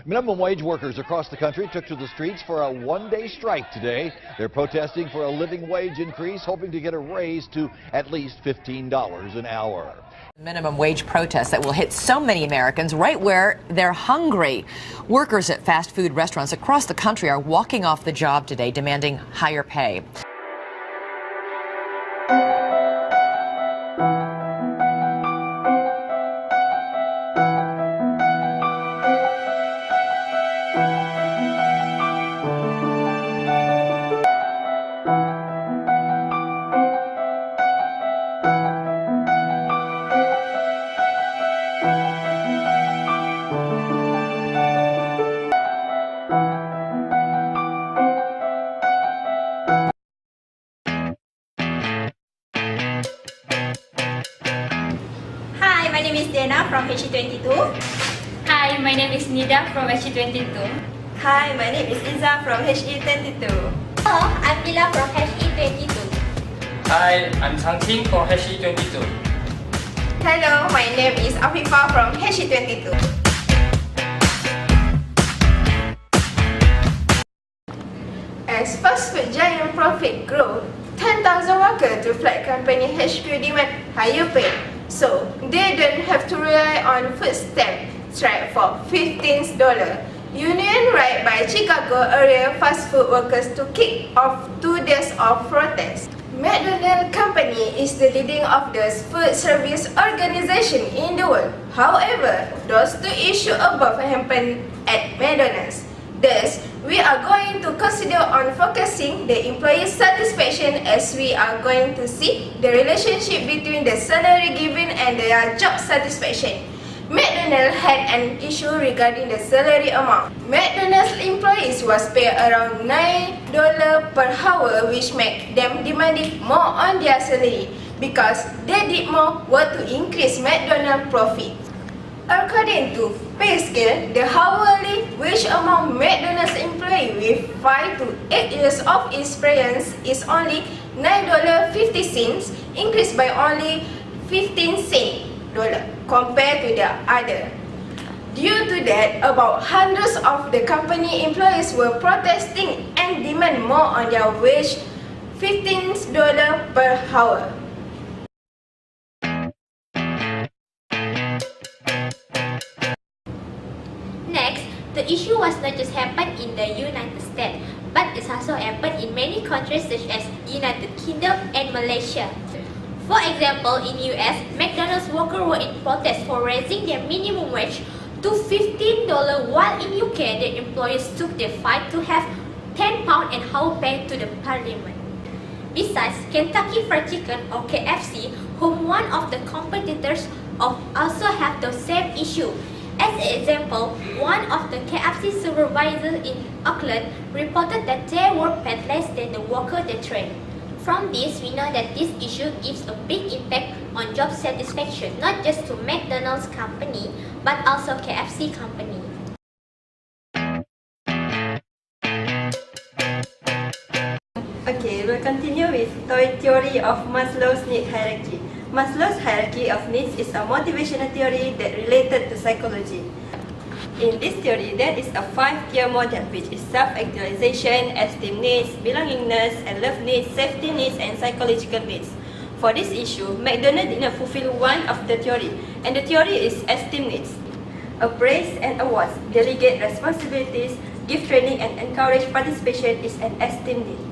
Minimum wage workers across the country took to the streets for a one-day strike today. They're protesting for a living wage increase, hoping to get a raise to at least $15 an hour. Minimum wage protests that will hit so many Americans right where they're hungry. Workers at fast food restaurants across the country are walking off the job today, demanding higher pay. My name is Dana from HE22. Hi, my name is Nida from HE22. Hi, my name is Iza from HE22. Hello, I'm Bila from HE22. Hi, I'm Chang from HE22. Hello, my name is Afifah from HE22. As fast food giant profit grow, 10,000 workers to flight company HQ demand higher pay. So, they don't have to rely on food stamp strike for $15. Union right by Chicago area fast food workers to kick off 2 days of protest. McDonald company is the leading of the food service organization in the world. However, those two issues above happen at McDonald's. Thus, we are going to consider on focusing the employee satisfaction as we are going to see the relationship between the salary given and their job satisfaction. McDonald's had an issue regarding the salary amount. McDonald's employees was paid around $9 per hour, which make them demanding more on their salary because they did more work to increase McDonald's profit. According to pay scale, the hourly wage among McDonald's employee with 5 to 8 years of experience is only $9.50, increased by only 15 cents compared to the other. Due to that, about hundreds of the company employees were protesting and demand more on their wage, $15 per hour. The issue was not just happened in the United States, but it also happened in many countries such as United Kingdom and Malaysia. For example, in US, McDonald's workers were in protest for raising their minimum wage to $15, while in UK, the employees took the fight to have £10 an hour paid to the parliament. Besides, Kentucky Fried Chicken or KFC, whom one of the competitors of also have the same issue. As an example, one of the KFC supervisors in Auckland reported that they were paid less than the worker they trained. From this, we know that this issue gives a big impact on job satisfaction, not just to McDonald's company, but also KFC company. Okay, we'll continue with theory of Maslow's need hierarchy. Maslow's hierarchy of needs is a motivational theory that related to psychology. In this theory, there is a 5-tier model which is self-actualization, esteem needs, belongingness, and love needs, safety needs, and psychological needs. For this issue, McDonald did not fulfill one of the theory, and the theory is esteem needs. Appraise and awards, delegate responsibilities, give training, and encourage participation is an esteem need.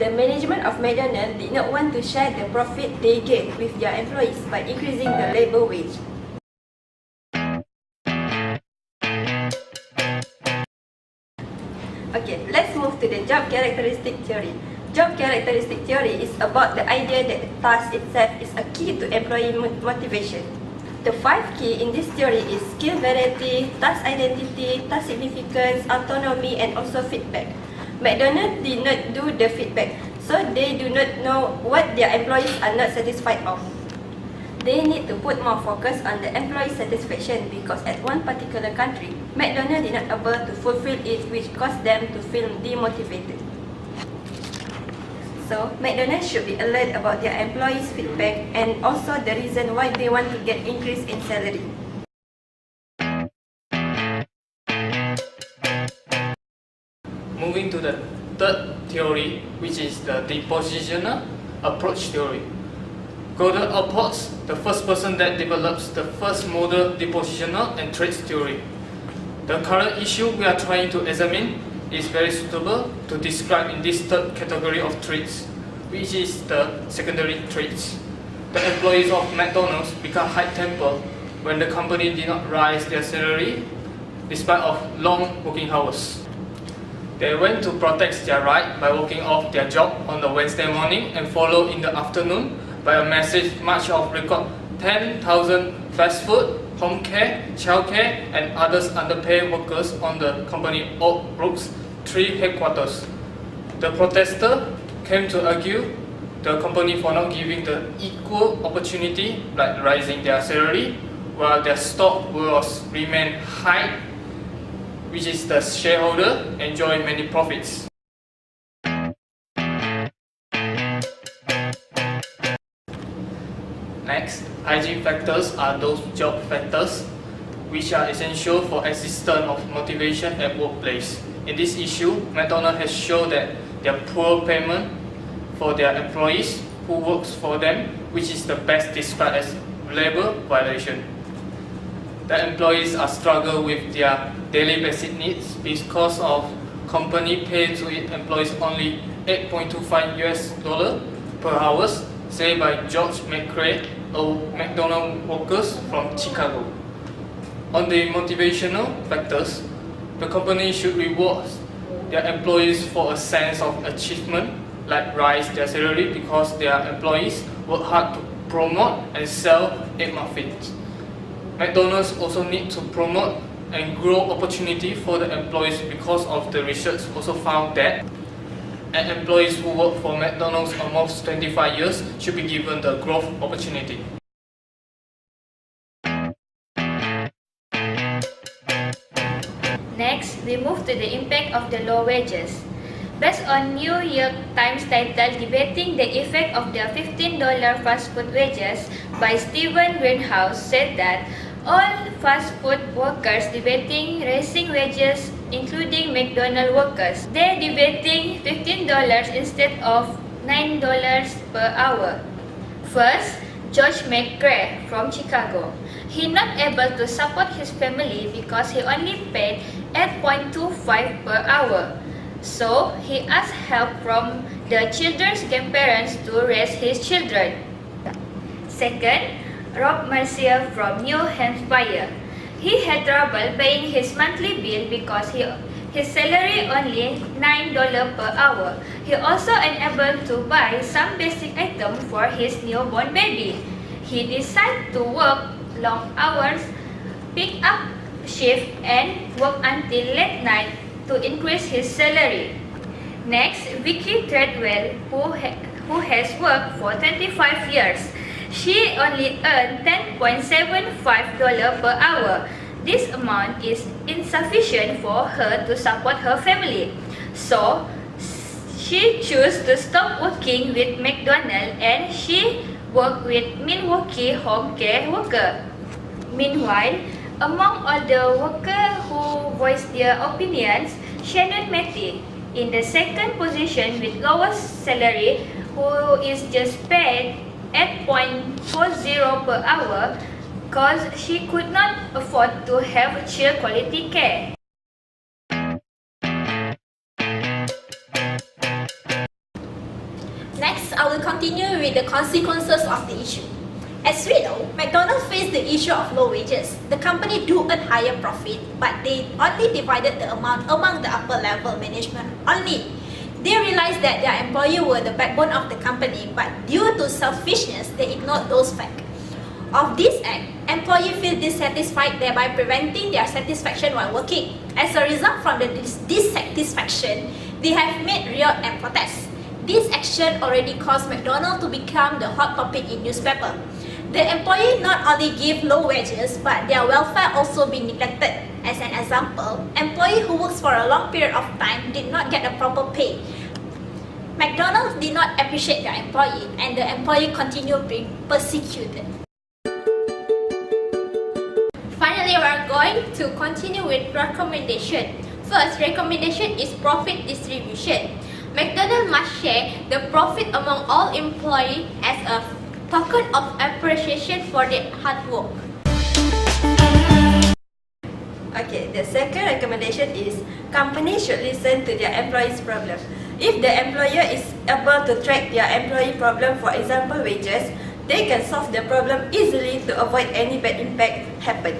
The management of McDonald's did not want to share the profit they gained with their employees by increasing the labor wage. Okay, let's move to the job characteristic theory. Job characteristic theory is about the idea that the task itself is a key to employee motivation. The 5 key in this theory is skill variety, task identity, task significance, autonomy, and also feedback. McDonald's did not do the feedback, so they do not know what their employees are not satisfied of. They need to put more focus on the employee satisfaction because at one particular country, McDonald's did not able to fulfill it, which caused them to feel demotivated. So, McDonald's should be alert about their employees' feedback and also the reason why they want to get increase in salary. moving to the third theory, which is the depositional approach theory. Gordon Allport's the first person that develops the first model depositional and traits theory. The current issue we are trying to examine is very suitable to describe in this third category of traits, which is the secondary traits. The employees of McDonald's become high-tempered when the company did not raise their salary despite of long working hours. They went to protest their right by walking off their job on the Wednesday morning and followed in the afternoon by a massive march of record 10,000 fast food, home care, childcare and others underpaid workers on the company Oak Brook's 3 headquarters. The protesters came to argue the company for not giving the equal opportunity like raising their salary while their stock was remain high, which is the shareholder enjoy many profits. Next, hygiene factors are those job factors which are essential for existence of motivation at workplace. In this issue, McDonald has shown that their poor payment for their employees who works for them, which is the best described as labor violation. The employees are struggle with their daily basic needs because of company pay to its employees only $8.25 per hour, say by George McRae, a McDonald workers from Chicago. On the motivational factors, the company should reward their employees for a sense of achievement, like raise their salary because their employees work hard to promote and sell egg muffins. McDonald's also need to promote and grow opportunity for the employees because of the research also found that employees who work for McDonald's almost 25 years should be given the growth opportunity. Next, we move to the impact of the low wages. Based on New York Times title debating the effect of the $15 fast food wages by Stephen Greenhouse said that all fast food workers debating raising wages, including McDonald workers, they're debating $15 instead of $9 per hour. First, George McRae from Chicago. He not able to support his family because he only paid $8.25 per hour. So he asked help from the children's grandparents to raise his children. Second, Rob Mercier from New Hampshire. He had trouble paying his monthly bill because his salary only $9 per hour. He also unable to buy some basic items for his newborn baby. He decided to work long hours, pick up shift and work until late night to increase his salary. Next, Vicky Treadwell, who has worked for 25 years. She only earned $10.75 per hour. This amount is insufficient for her to support her family. So, she chose to stop working with McDonald and she worked with Milwaukee home care worker. Meanwhile, among all the workers who voiced their opinions, Shannon Matty, in the second position with lowest salary, who is just paid $8.40 per hour because she could not afford to have child quality care. Next, I will continue with the consequences of the issue. As we know, McDonald's faced the issue of low wages. The company do earn higher profit, but they only divided the amount among the upper level management only. They realized that their employees were the backbone of the company, but due to selfishness, they ignored those facts. Of this act, employees feel dissatisfied, thereby preventing their satisfaction while working. As a result from the dissatisfaction, they have made riot and protests. This action already caused McDonald's to become the hot topic in newspaper. The employee not only give low wages, but their welfare also be neglected. As an example, employee who works for a long period of time did not get a proper pay. McDonald's did not appreciate their employee, and the employee continued being persecuted. Finally, we are going to continue with recommendation. first recommendation is profit distribution. McDonald must share the profit among all employees as a token of appreciation for their hard work. Okay, the second recommendation is companies should listen to their employees' problem. If the employer is able to track their employee problem, for example wages, they can solve the problem easily to avoid any bad impact happen.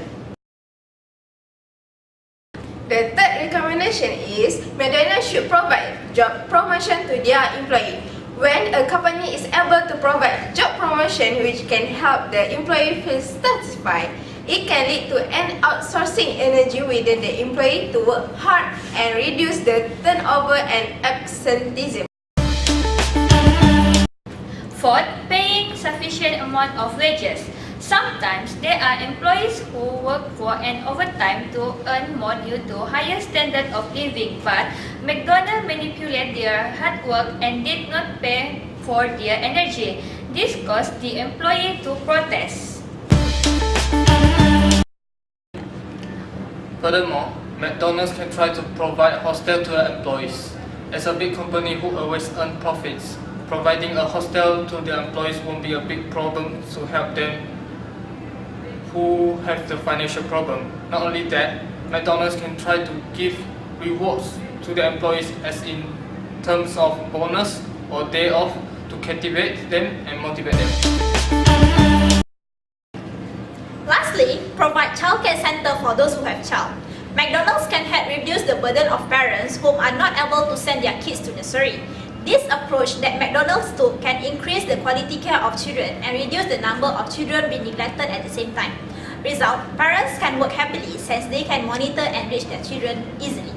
The third recommendation is McDonald's should provide job promotion to their employee. When a company is able to provide job promotion which can help the employee feel satisfied, it can lead to an outsourcing energy within the employee to work hard and reduce the turnover and absenteeism. Fourth, paying sufficient amount of wages. Sometimes there are employees who work for an overtime to earn more due to higher standard of living, but McDonald's manipulate their hard work and did not pay for their energy. This caused the employee to protest. Furthermore, McDonald's can try to provide hostel to their employees. As a big company who always earn profits, providing a hostel to their employees won't be a big problem to help them who have the financial problem. Not only that, McDonald's can try to give rewards to their employees as in terms of bonus or day off to captivate them and motivate them. Lastly, provide childcare center for those who have child. McDonald's can help reduce the burden of parents whom are not able to send their kids to nursery. This approach that McDonald's took can increase the quality care of children and reduce the number of children being neglected at the same time. Result, parents can work happily since they can monitor and reach their children easily.